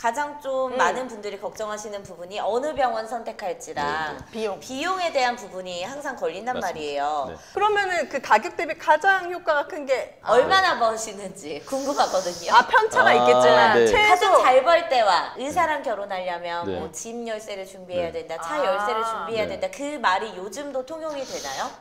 가장 좀 많은 분들이 걱정하시는 부분이 어느 병원 선택할지랑 비용에 대한 부분이 항상 걸린단 말이에요. 네. 그러면은 그 가격 대비 가장 효과가 큰 게 얼마나 버시는지 궁금하거든요. 편차가 있겠지만 네. 최소 가장 잘 벌 때와 의사랑 결혼하려면 네. 뭐 집 열쇠를 준비해야 네. 된다, 차 열쇠를 준비해야 네. 된다. 그 말이 요즘도 통용이 되나요?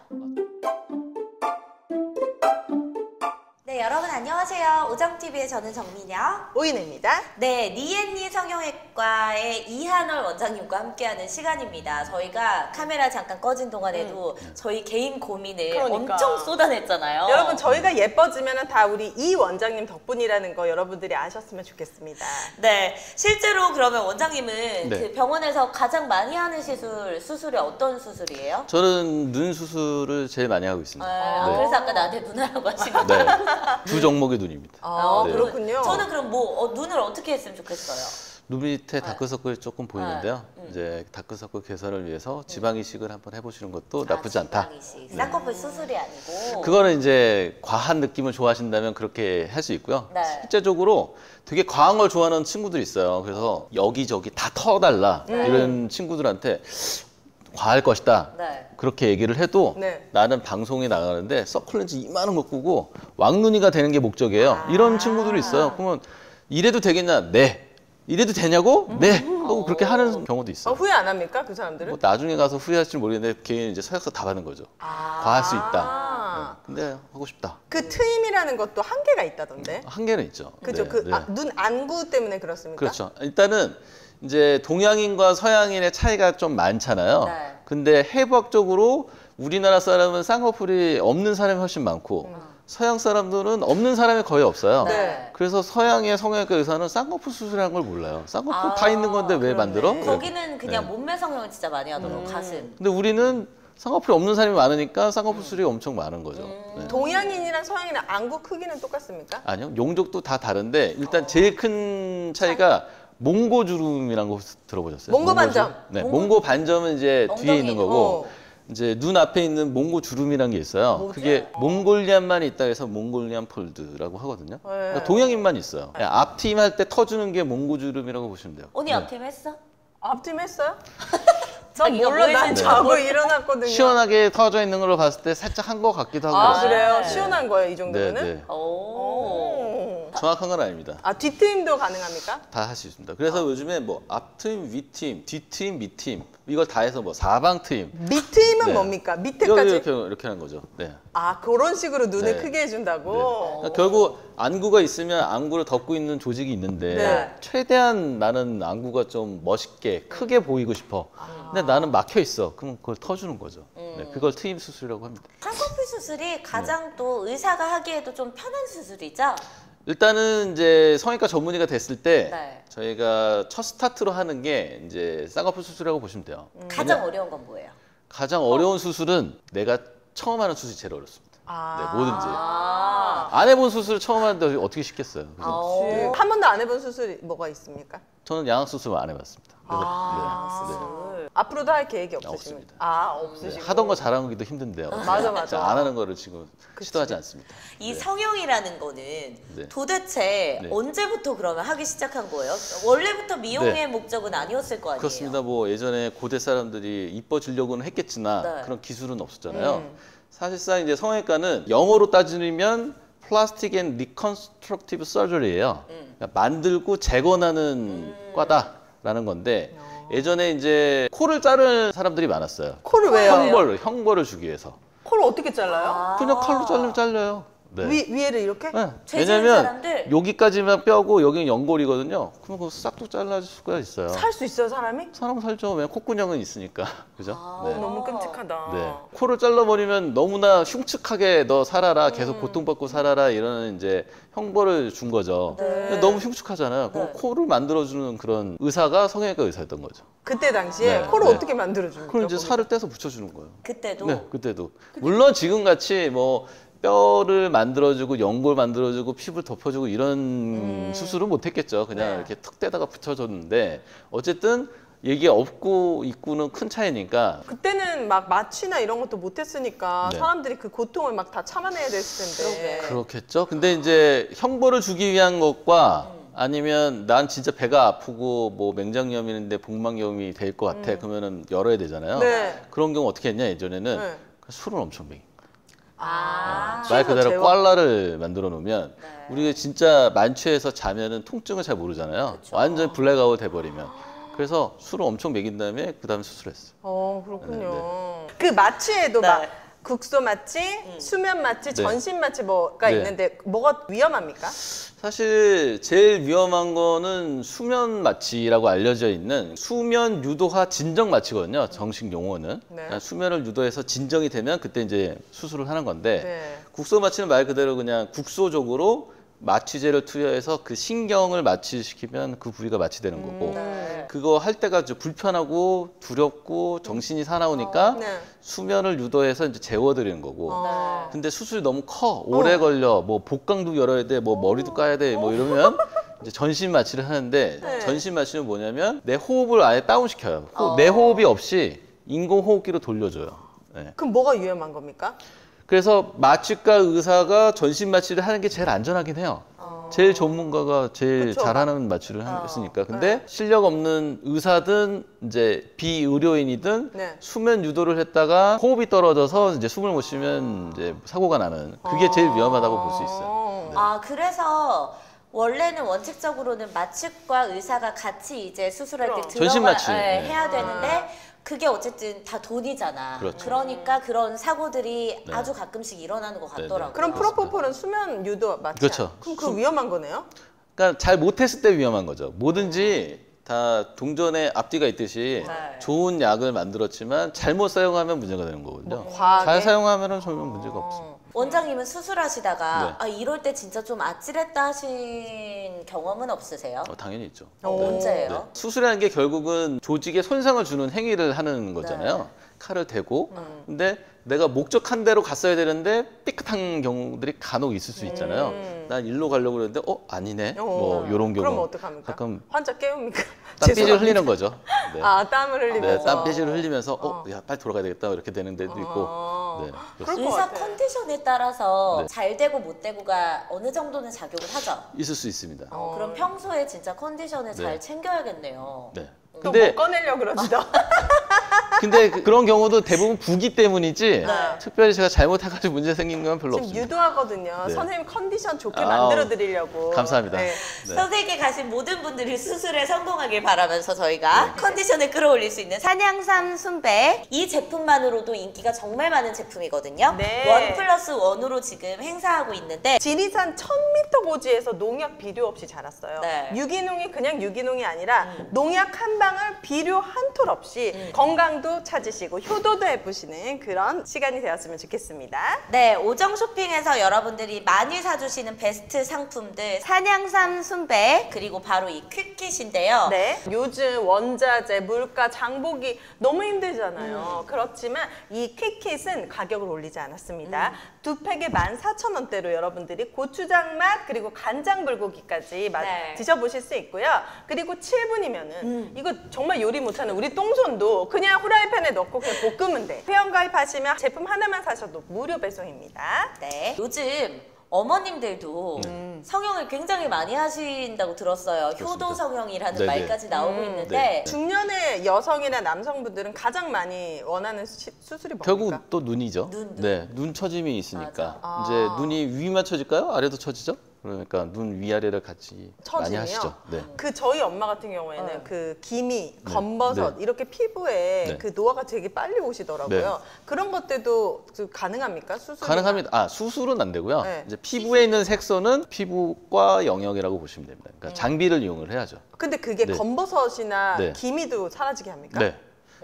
네, 여러분 안녕하세요. 오정TV의 저는 정민영. 오인혜입니다. 네, 리앤리 성형외과의 이한월 원장님과 함께하는 시간입니다. 저희가 카메라 잠깐 꺼진 동안에도 저희 개인 고민을 그러니까. 엄청 쏟아냈잖아요. 여러분 저희가 예뻐지면 다 우리 이 원장님 덕분이라는 거 여러분들이 아셨으면 좋겠습니다. 네, 실제로 그러면 원장님은 네. 그 병원에서 가장 많이 하는 수술이 어떤 수술이에요? 저는 눈 수술을 제일 많이 하고 있습니다. 네. 그래서 아까 나한테 눈하라고 하시는 네. 두 종목의 눈입니다. 네. 그렇군요. 저는 그럼 눈을 어떻게 했으면 좋겠어요? 눈 밑에 다크서클이 조금 보이는데요. 이제 다크서클 개선을 위해서 지방 이식을 한번 해보시는 것도 나쁘지 않다. 쌍꺼풀 수술이 아니고. 그거는 이제 과한 느낌을 좋아하신다면 그렇게 할 수 있고요. 네. 실제적으로 되게 과한 걸 좋아하는 친구들이 있어요. 그래서 여기저기 다 털어달라 이런 친구들한테 과할 것이다. 네. 그렇게 얘기를 해도 네. 나는 방송에 나가는데 서클렌즈 이만한 거 꾸고 왕눈이가 되는 게 목적이에요. 이런 친구들이 있어요. 그러면 이래도 되겠냐? 네. 이래도 되냐고? 네. 하고 그렇게 하는 경우도 있어요. 후회 안 합니까 그 사람들은? 뭐 나중에 가서 후회할지 모르겠는데 걔는 이제 서약서 다 받는 거죠. 과할 수 있다. 네. 근데 하고 싶다. 그 트임이라는 것도 한계가 있다던데. 한계는 있죠. 그죠? 네, 네. 눈 안구 때문에 그렇습니까? 그렇죠. 일단은 이제 동양인과 서양인의 차이가 좀 많잖아요. 네. 근데 해부학적으로 우리나라 사람은 쌍꺼풀이 없는 사람이 훨씬 많고 서양 사람들은 없는 사람이 거의 없어요. 네. 그래서 서양의 성형외과 의사는 쌍꺼풀 수술이라는 걸 몰라요. 쌍꺼풀 다 있는 건데 왜 만들어? 거기는 그냥 네. 몸매 성형을 진짜 많이 하더라고. 가슴. 근데 우리는 쌍꺼풀이 없는 사람이 많으니까 쌍꺼풀 수술이 엄청 많은 거죠. 네. 동양인이랑 서양인은 안구 크기는 똑같습니까? 아니요. 용적도 다 다른데 일단 제일 큰 차이가 몽고 주름이라는 거 들어보셨어요? 몽고 반점. 네, 몽고 반점은 이제 뒤에 엉덩이. 있는 거고 이제 눈 앞에 있는 몽고 주름이라는 게 있어요. 그게 몽골리안만 있다 해서 몽골리안 폴드라고 하거든요. 그러니까 동양인만 있어요. 앞팀 할 때 터주는 게 몽고 주름이라고 보시면 돼요. 언니 네. 앞팀 했어? 앞팀 했어요? 자기가 몰라, 난 했는지 자고 일어났거든요. 시원하게 터져 있는 걸로 봤을 때 살짝 한 거 같기도 하고. 그래요? 네. 시원한 거예요, 이 네, 정도면은? 네. 오. 정확한 건 아닙니다. 뒷트임도 가능합니까? 다 할 수 있습니다. 그래서 요즘에 뭐 앞트임, 위트임, 뒤트임, 밑트임 이걸 다 해서 뭐 사방트임. 밑트임은 네. 뭡니까? 밑에까지? 이렇게 하는 거죠. 네. 그런 식으로 눈을 네. 크게 해준다고? 그러니까 결국 안구가 있으면 안구를 덮고 있는 조직이 있는데 네. 최대한 나는 안구가 좀 멋있게 크게 보이고 싶어. 근데 나는 막혀 있어. 그럼 그걸 터주는 거죠. 네, 그걸 트임 수술이라고 합니다. 쌍꺼풀 수술이 가장 또 의사가 하기에도 좀 편한 수술이죠? 일단은 이제 성형외과 전문의가 됐을 때 네. 저희가 첫 스타트로 하는 게 이제 쌍꺼풀 수술이라고 보시면 돼요. 가장 어려운 건 뭐예요? 가장 어려운 수술은 내가 처음 하는 수술이 제일 어렵습니다. 네, 뭐든지. 안 해본 수술을 처음 하는데 어떻게 쉽겠어요. 그래서 한 번도 안 해본 수술이 뭐가 있습니까? 저는 양악 수술 안 해봤습니다. 그래서 앞으로도 할 계획이 없으십니까? 없습니다. 없으시고. 하던 거 잘하기도 힘든데요. 맞아. 안 하는 거를 지금 시도하지 않습니다. 이 성형이라는 거는 네. 도대체 네. 언제부터 그러면 하기 시작한 거예요? 원래부터 미용의 네. 목적은 아니었을 거 아니에요? 그렇습니다. 뭐 예전에 고대 사람들이 이뻐지려고는 했겠지나 네. 그런 기술은 없었잖아요. 사실상 이제 성형외과는 영어로 따지면 플라스틱 앤 리컨스트럭티브 서저리예요. 그러니까 만들고 재건하는 과다라는 건데 예전에 이제 코를 자르는 사람들이 많았어요. 코를 왜요? 형벌을 주기 위해서. 코를 어떻게 잘라요? 그냥 칼로 자르면 잘려요. 네. 위에를 이렇게? 네. 죄 지은 왜냐면 사람들? 여기까지만 뼈고 여기는 연골이거든요. 그럼 그거 싹둑 잘라줄 수가 있어요. 살 수 있어요, 사람이? 사람 살죠. 왜냐면 콧구녕은 있으니까. 그죠? 네. 너무 끔찍하다. 네. 코를 잘라버리면 너무나 흉측하게 너 살아라, 계속 고통받고 살아라 이런 이제 형벌을 준 거죠. 근데 너무 흉측하잖아요. 그럼 코를 만들어주는 그런 의사가 성형외과 의사였던 거죠. 그때 당시에 네. 코를 네. 어떻게 만들어줍니까? 그럼 이제 살을 떼서 붙여주는 거예요. 그때도? 네, 그때도. 물론 지금 같이 뭐 뼈를 만들어주고 연골 만들어주고 피부를 덮어주고 이런 수술은 못했겠죠. 그냥 이렇게 턱 떼다가 붙여줬는데 어쨌든 얘기 없고 있고는 큰 차이니까. 그때는 막 마취나 이런 것도 못했으니까 네. 사람들이 그 고통을 막 다 참아내야 됐을 텐데. 그렇겠죠. 근데 이제 형벌을 주기 위한 것과 아니면 난 진짜 배가 아프고 뭐 맹장염인데 복막염이 될 것 같아. 그러면은 열어야 되잖아요. 네. 그런 경우 어떻게 했냐 예전에는 네. 술을 엄청 먹인 거야. 아. 말 그대로 재워. 꽐라를 만들어 놓으면 네. 우리가 진짜 만취해서 자면은 통증을 잘 모르잖아요. 그쵸. 완전 블랙아웃 돼버리면. 그래서 술을 엄청 먹인 다음에 그 다음에 수술했어. 그렇군요. 그 마취에도 네. 막 국소 마취, 수면 마취, 네. 전신 마취 뭐가 네. 있는데 뭐가 위험합니까? 사실 제일 위험한 거는 수면 마취라고 알려져 있는 수면 유도화 진정 마취거든요. 정식 용어는. 네. 그러니까 수면을 유도해서 진정이 되면 그때 이제 수술을 하는 건데 네. 국소 마취는 말 그대로 그냥 국소적으로 마취제를 투여해서 그 신경을 마취시키면 그 부위가 마취되는 거고 네. 그거 할 때가 좀 불편하고 두렵고 정신이 사나우니까 네. 수면을 유도해서 이제 재워드리는 거고 어. 근데 수술이 너무 커 오래 걸려 뭐 복강도 열어야 돼 뭐 머리도 까야 돼 뭐 이러면 이제 전신 마취를 하는데 네. 전신 마취는 뭐냐면 내 호흡을 아예 다운시켜요 내 호흡이 없이 인공호흡기로 돌려줘요 네. 그럼 뭐가 위험한 겁니까? 그래서 마취과 의사가 전신 마취를 하는 게 제일 안전하긴 해요. 제일 전문가가 제일 그쵸. 잘하는 마취를 했으니까. 근데 실력 없는 의사든 이제 비의료인이든 네. 수면 유도를 했다가 호흡이 떨어져서 이제 숨을 못 쉬면 이제 사고가 나는 그게 제일 위험하다고 볼 수 있어요. 네. 아, 그래서 원래는 원칙적으로는 마취과 의사가 같이 이제 수술할 때 그럼. 전신 마취. 네, 네. 해야 되는데 그게 어쨌든 다 돈이잖아. 그렇죠. 그러니까 그런 사고들이 네. 아주 가끔씩 일어나는 것 같더라고요. 그럼 프로포폴은 수면 유도 맞지? 그렇죠. 그럼 그거 위험한 거네요? 그러니까 잘 못했을 때 위험한 거죠. 뭐든지 다 동전에 앞뒤가 있듯이 네. 좋은 약을 만들었지만 잘못 사용하면 문제가 되는 거거든요. 과하게? 잘 사용하면 전혀 문제가 없어요. 원장님은 수술하시다가 네. 아, 이럴 때 진짜 좀 아찔했다 하신 경험은 없으세요? 당연히 있죠. 언제예요? 네. 수술이라는 게 결국은 조직에 손상을 주는 행위를 하는 거잖아요. 칼을 대고. 근데 내가 목적한 대로 갔어야 되는데 삐끗한 경우들이 간혹 있을 수 있잖아요. 난 일로 가려고 그랬는데 아니네. 뭐 이런 경우. 그럼 어떡합니까? 가끔 환자 깨웁니까? 땀삐질 죄송합니다. 흘리는 거죠. 네. 아, 땀을 흘리면서. 네, 땀삐질 흘리면서 야 빨리 돌아가야 되겠다 이렇게 되는 데도 있고. 네, 그럴 것 의사 같아요. 컨디션에 따라서 네. 잘 되고 못 되고가 어느 정도는 작용을 하죠. 있을 수 있습니다. 그럼 평소에 진짜 컨디션을 네. 잘 챙겨야겠네요. 네. 또 근데 뭐 꺼내려고 그러지도. 근데 그런 경우도 대부분 부기 때문이지 네. 특별히 제가 잘못해가지고 문제 생긴 건 별로 지금 없습니다. 유도하거든요. 네. 선생님 컨디션 좋게 아우, 만들어 드리려고. 감사합니다. 네. 네. 선생님께 가신 모든 분들이 수술에 성공하길 바라면서 저희가 컨디션을 끌어올릴 수 있는 산양삼 순백 이 제품만으로도 인기가 정말 많은 제품이거든요. 네. 1+1으로 지금 행사하고 있는데 지리산 1000m 고지에서 농약 비료 없이 자랐어요. 네. 유기농이 그냥 유기농이 아니라 농약 한 방울 비료 한 톨 없이 건강도 찾으시고 효도도 해보시는 그런 시간이 되었으면 좋겠습니다. 네, 오정 쇼핑에서 여러분들이 많이 사주시는 베스트 상품들 산양삼 순백 그리고 바로 이 퀵킷인데요. 네. 요즘 원자재, 물가, 장보기 너무 힘들잖아요. 그렇지만 이 퀵킷은 가격을 올리지 않았습니다. 두 팩에 14,000원대로 여러분들이 고추장 맛 그리고 간장 불고기까지 맛 네. 드셔보실 수 있고요. 그리고 7분이면은 이거 정말 요리 못하는 우리 똥손도 그냥 후라이팬에 넣고 그냥 볶으면 돼. 회원가입하시면 제품 하나만 사셔도 무료 배송입니다. 네. 요즘 어머님들도 성형을 굉장히 많이 하신다고 들었어요. 효도 성형이라는 네네. 말까지 나오고 있는데 네. 중년의 여성이나 남성분들은 가장 많이 원하는 수술이 뭡니까? 결국 또 눈이죠. 눈. 네, 눈 처짐이 있으니까 맞아. 이제 눈이 위만 처질까요? 아래도 처지죠? 그러니까 눈 위아래를 같이 많이 처짐이요? 하시죠. 네. 그 저희 엄마 같은 경우에는 네. 그 기미, 검버섯 네. 이렇게 피부에 네. 그 노화가 되게 빨리 오시더라고요. 네. 그런 것들도 그 가능합니까? 수술? 가능합니다. 수술은 안 되고요. 네. 이제 피부에 있는 색소는 피부과 영역이라고 보시면 됩니다. 그러니까 장비를 이용을 해야죠. 근데 그게 네. 검버섯이나 네. 기미도 사라지게 합니까? 네.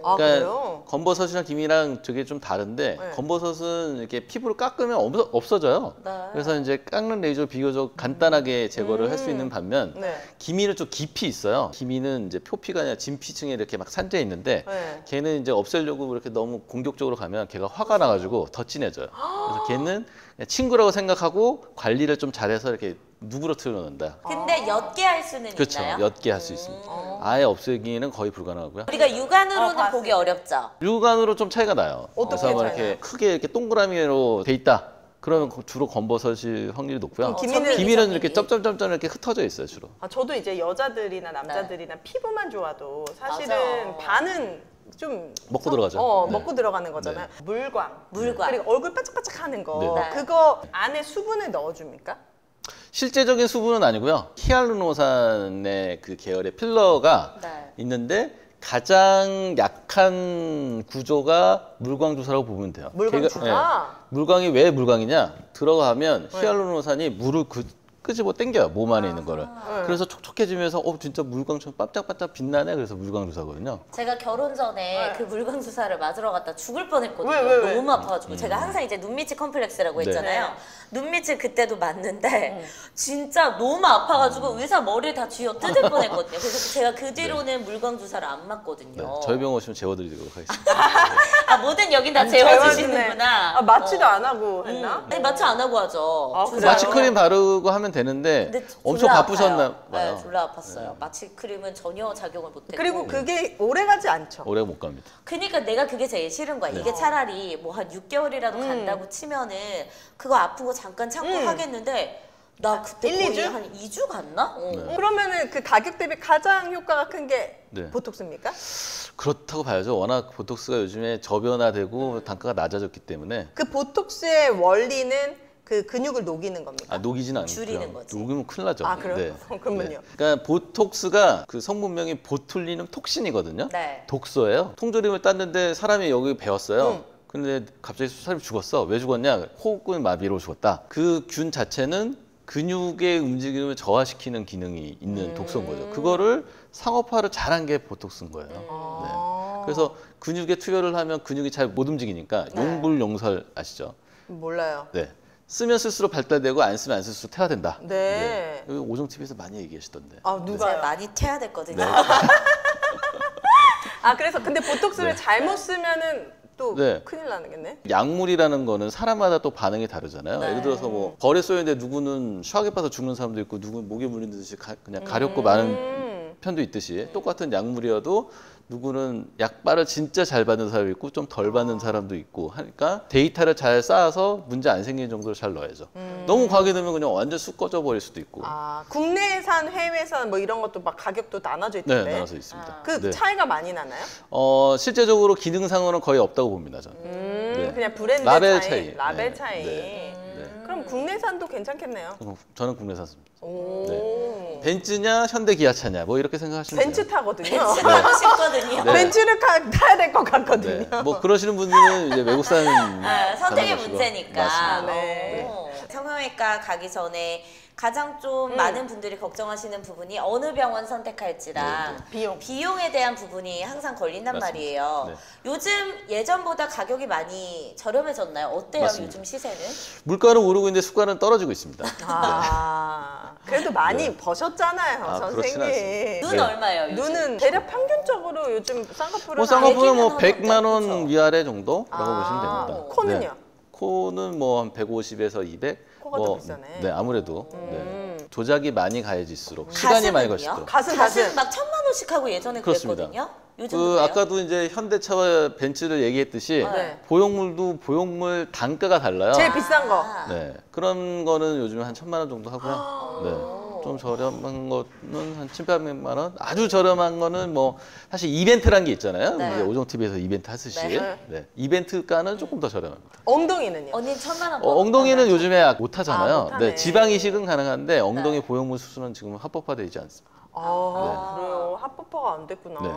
아, 그러니까 그래요? 검버섯이랑 김이랑 저게 좀 다른데 네. 검버섯은 이렇게 피부를 깎으면 없어져요. 네. 그래서 이제 깎는 레이저 비교적 간단하게 제거를 할 수 있는 반면 네. 기미는 좀 깊이 있어요. 기미는 이제 표피가 아니라 진피층에 이렇게 막 산재 있는데 네. 걔는 이제 없애려고 이렇게 너무 공격적으로 가면 걔가 화가 나가지고 더 진해져요. 그래서 걔는 그냥 친구라고 생각하고 관리를 좀 잘해서 이렇게 누그러뜨려 놓는다. 근데 옅게 할 수는 그렇죠. 있나요? 옅게 할 수 있습니다. 아예 없애기는 거의 불가능하고요. 우리가 육안으로는 봤을 보기 때. 어렵죠. 육안으로 좀 차이가 나요. 어떻게 그래서 뭐 차이나요? 이렇게 크게 이렇게 동그라미로 돼 있다. 그러면 주로 검버섯일 확률이 높고요. 기미는- 기미는 이렇게 점점점점 이렇게 흩어져 있어요, 주로. 저도 이제 여자들이나 남자들이나 피부만 좋아도 사실은 맞아. 반은 좀 먹고 들어가죠. 네. 먹고 들어가는 거잖아요. 물광. 그리고 얼굴 바짝바짝 하는 거. 네. 그거 안에 수분을 넣어줍니까? 실제적인 수분은 아니고요. 히알루론산의 그 계열의 필러가 네. 있는데 가장 약한 구조가 물광 주사라고 보면 돼요. 물광 주사? 물광이 왜 물광이냐? 들어가면 히알루론산이 물을 끄집어 당겨요. 몸 안에 있는 거를. 그래서 촉촉해지면서 진짜 물광처럼 반짝반짝 빛나네. 그래서 물광 주사거든요. 제가 결혼 전에 그 물광 주사를 맞으러 갔다 죽을 뻔했거든요. 왜? 너무 아파가지고 제가 항상 이제 눈밑이 컴플렉스라고 했잖아요. 네. 눈밑을 그때도 맞는데 진짜 너무 아파가지고 의사 머리를 다 쥐어 뜯을 뻔했거든요. 그래서 제가 그 뒤로는 물광 주사를 안 맞거든요. 네, 저희 병원 오시면 재워드리도록 하겠습니다. 아 뭐든 여긴 다 재워주시는구나. 마취도 안 하고 했나? 아니 마취 안 하고 하죠. 아, 주사로. 그래요? 마취 크림 바르고 하면 되는데 근데 엄청 졸라 바쁘셨나 아파요. 봐요. 네, 졸라 아팠어요. 마취 크림은 전혀 작용을 못했고. 그리고 그게 오래 가지 않죠. 오래 못 갑니다. 그러니까 내가 그게 제일 싫은 거야. 이게 차라리 뭐 한 6개월이라도 간다고 치면은 그거 아프고 잠깐 참고 하겠는데 나 그때 1, 거의 2주? 한 2주 갔나? 그러면은 그 가격 대비 가장 효과가 큰 게 네. 보톡스입니까? 그렇다고 봐야죠. 워낙 보톡스가 요즘에 저변화되고 단가가 낮아졌기 때문에 그 보톡스의 원리는 그 근육을 녹이는 겁니까? 녹이진 않고요. 줄이는 거지. 녹이면 큰일 나죠. 아, 그래요? 그러면요? 그러니까 보톡스가 그 성분명이 보툴리눔 톡신이거든요. 네. 독소예요. 통조림을 땄는데 사람이 여기 배웠어요. 근데 갑자기 사람이 죽었어. 왜 죽었냐? 호흡근 마비로 죽었다. 그 균 자체는 근육의 움직임을 저하시키는 기능이 있는 독소인 거죠. 그거를 상업화를 잘한 게 보톡스인 거예요. 네. 그래서 근육에 투여를 하면 근육이 잘 못 움직이니까 용불용설 아시죠? 몰라요. 네. 쓰면 쓸수록 발달되고 안 쓰면 안 쓸수록 퇴화된다. 네. 이거 오종TV에서 많이 얘기하시던데. 아, 제가 누가요? 많이 퇴화됐거든요. 아, 그래서 근데 보톡스를 잘못 쓰면은 또 네. 큰일 나겠네. 약물이라는 거는 사람마다 또 반응이 다르잖아요. 네. 예를 들어서 뭐 벌에 쏘였는데 누구는 슈하게 빠서 죽는 사람도 있고 누구는 목에 물린 듯이 그냥 가렵고 많은 편도 있듯이 똑같은 약물이어도 누구는 약발을 진짜 잘 받는 사람이 있고 좀 덜 받는 사람도 있고 하니까 데이터를 잘 쌓아서 문제 안 생기는 정도로 잘 넣어야죠. 너무 과하게 넣으면 그냥 완전 쑥 꺼져 버릴 수도 있고. 아, 국내산, 해외산 뭐 이런 것도 막 가격도 나눠져 있던데. 네, 나눠서 있습니다. 그 네. 차이가 많이 나나요? 실제적으로 기능상으로는 거의 없다고 봅니다, 저는. 네. 그냥 브랜드 라벨 차이, 차이. 라벨 네. 차이. 네. 그럼 국내산도 괜찮겠네요. 저는 국내산 씁니다. 오. 벤츠냐 현대기아차냐 뭐 이렇게 생각하시면 벤츠 돼요. 타거든요. 벤츠 타고 싶거든요. 네. 벤츠를 타야 될 것 같거든요. 네. 뭐 그러시는 분들은 이제 외국산 선택의 가능하시고. 문제니까. 맞습니다. 네. 성형외과 가기 전에 가장 좀 많은 분들이 걱정하시는 부분이 어느 병원 선택할지랑 비용에 대한 부분이 항상 걸린단 맞습니다. 말이에요. 네. 요즘 예전보다 가격이 많이 저렴해졌나요? 어때요? 맞습니다. 요즘 시세는? 물가는 오르고 있는데 수가는 떨어지고 있습니다. 아, 그래도 많이 버셨잖아요, 아, 그렇진 선생님. 않습니다. 눈 얼마예요? 요즘? 눈은 대략 평균적으로 요즘 쌍꺼풀은 뭐 쌍꺼풀은 뭐 얘기는 100만 원 하던데, 그쵸? 위아래 정도라고 보시면 됩니다. 코는요? 네. 코는 뭐 한 150에서 200. 코가 더 비싸네. 네, 아무래도 네. 조작이 많이 가해질수록 시간이 많이 걸릴수록. 가슴. 막 1,000만 원씩 하고 예전에 그렇습니다. 그랬거든요. 요즘 그 아까도 이제 현대차와 벤츠를 얘기했듯이 네. 보형물도 보형물 단가가 달라요. 제일 비싼 거. 네, 그런 거는 요즘 한 1,000만 원 정도 하고요. 네. 좀 저렴한 거는 한 700만 원. 아주 저렴한 거는 뭐 사실 이벤트란 게 있잖아요. 네. 이제 오종TV에서 이벤트 하듯이. 네. 네. 이벤트가는 조금 더 저렴합니다. 엉덩이는요? 언니 1,000만 원. 엉덩이는 요즘에 못 하잖아요. 아, 못하네. 네, 지방 이식은 가능한데 엉덩이 보형물 수술은 지금 합법화되지 않습니다. 그래요. 합법화가 안 됐구나. 네.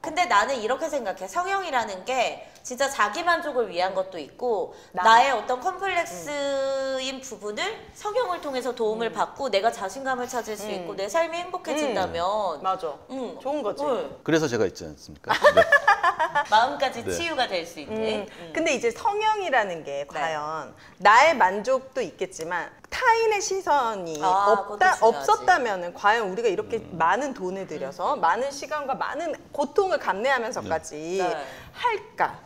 근데 나는 이렇게 생각해. 성형이라는 게 진짜 자기 만족을 위한 것도 있고 나의 어떤 컴플렉스인 부분을 성형을 통해서 도움을 받고 내가 자신감을 찾을 수 있고 내 삶이 행복해진다면 맞아. 좋은 거지. 그래서 제가 있지 않습니까? 네. 마음까지 네. 치유가 될 수 있는. 근데 이제 성형이라는 게 과연 나의 만족도 있겠지만 타인의 시선이 그것도 중요하지. 없었다면 과연 우리가 이렇게 많은 돈을 들여서 많은 시간과 많은 고통을 감내하면서까지 네. 할까?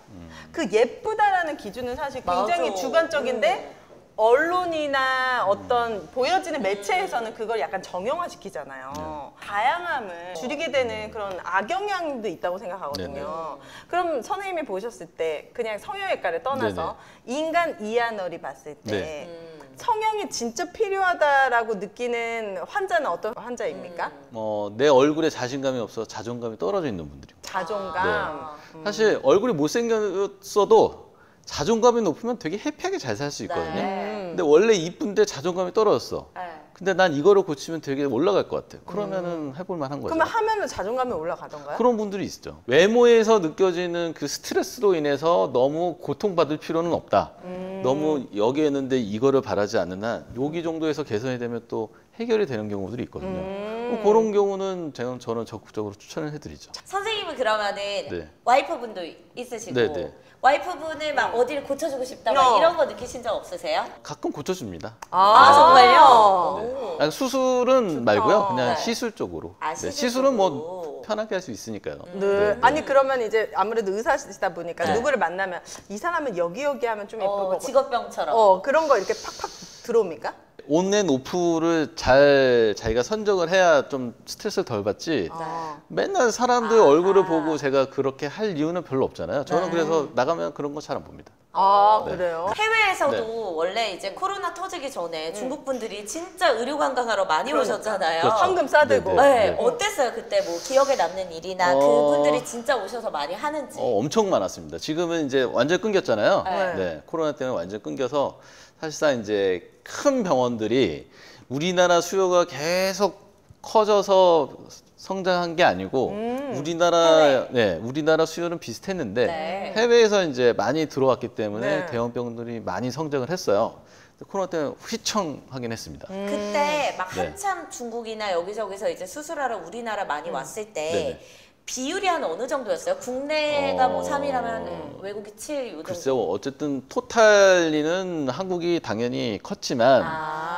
그 예쁘다라는 기준은 사실 굉장히 맞아. 주관적인데 언론이나 어떤 보여지는 매체에서는 그걸 약간 정형화시키잖아요. 다양함을 줄이게 되는 그런 악영향도 있다고 생각하거든요. 네네. 그럼 선생님이 보셨을 때 그냥 성형외과를 떠나서 인간 이하널이 봤을 때 네. 성형이 진짜 필요하다라고 느끼는 환자는 어떤 환자입니까? 내 얼굴에 자신감이 없어 자존감이 떨어져 있는 분들이요. 자존감. 사실 얼굴이 못생겼어도 자존감이 높으면 되게 해피하게 잘 살 수 있거든요. 근데 원래 이쁜데 자존감이 떨어졌어. 근데 난 이거를 고치면 되게 올라갈 것 같아. 그러면은 해볼 만한 거죠. 그러면 하면은 자존감이 올라가던가요? 그런 분들이 있죠. 외모에서 느껴지는 그 스트레스로 인해서 너무 고통받을 필요는 없다. 너무 여기에 있는데 이거를 바라지 않는 한 여기 정도에서 개선이 되면 또 해결이 되는 경우들이 있거든요. 그런 경우는 저는 적극적으로 추천을 해드리죠. 선생님은 그러면은 네. 와이프분도 있으시고 네네. 와이프분을 막 어디를 고쳐주고 싶다 막 이런 거 느끼신 적 없으세요? 가끔 고쳐줍니다. 아, 정말요? 아니, 수술은 말고요. 그냥 네. 시술 쪽으로. 아, 시술 시술은 쪽으로. 뭐 편하게 할 수 있으니까요. 네. 아니 그러면 이제 아무래도 의사시다 보니까 네. 누구를 만나면 이 사람은 여기 하면 좀 예쁠 거고 직업병처럼. 그런 거 이렇게 팍팍 들어옵니까? 온앤 오프를 잘 자기가 선정을 해야 좀 스트레스를 덜 받지. 맨날 사람들 얼굴을 보고 제가 그렇게 할 이유는 별로 없잖아요. 저는 그래서 나가면 그런 거 잘 안 봅니다. 네. 그래요? 해외에서도 네. 원래 이제 코로나 터지기 전에 중국 분들이 진짜 의료 관광하러 많이 오셨잖아요. 그렇죠. 황금 싸들고. 네, 네. 어땠어요 그때 뭐 기억에 남는 일이나 그분들이 진짜 오셔서 많이 하는지. 엄청 많았습니다. 지금은 이제 완전 끊겼잖아요. 네. 네, 코로나 때문에 완전 끊겨서 사실상 이제 큰 병원들이 우리나라 수요가 계속 커져서 성장한 게 아니고 우리나라 수요는 비슷했는데 네. 해외에서 이제 많이 들어왔기 때문에 네. 대형 병원들이 많이 성장을 했어요. 코로나 때문에 휘청하긴 했습니다. 그때 막 네. 한참 중국이나 여기저기서 이제 수술하러 우리나라 많이 왔을 때 네네. 비율이 한 어느 정도였어요? 국내가 뭐 3이라면 외국이 7, 이 정도? 글쎄요, 어쨌든 토탈리는 한국이 당연히 컸지만